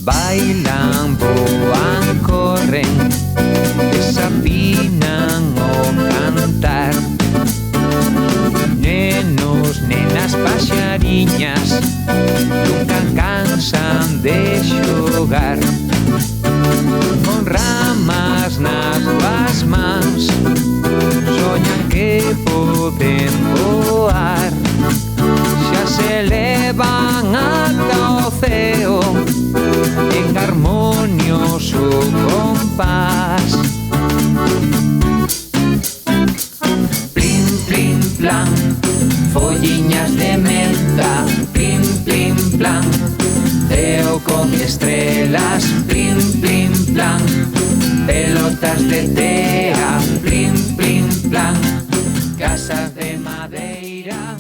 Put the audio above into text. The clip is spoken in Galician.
Bailan, voan, corren, desafinan o cantar. Nenos, nenas, paxariñas, nunca cansan de xogar. Con ramas nas súas mans, soñan que poden voar. Xa se levan ata o ceo en harmonioso compás. Plim, plim, plan, folliñas de menta. Plim, plim, plan, ceo con estrelas. Plim, plim, plan, pelotas de tea. Plim, plim, plan, casas de madeira.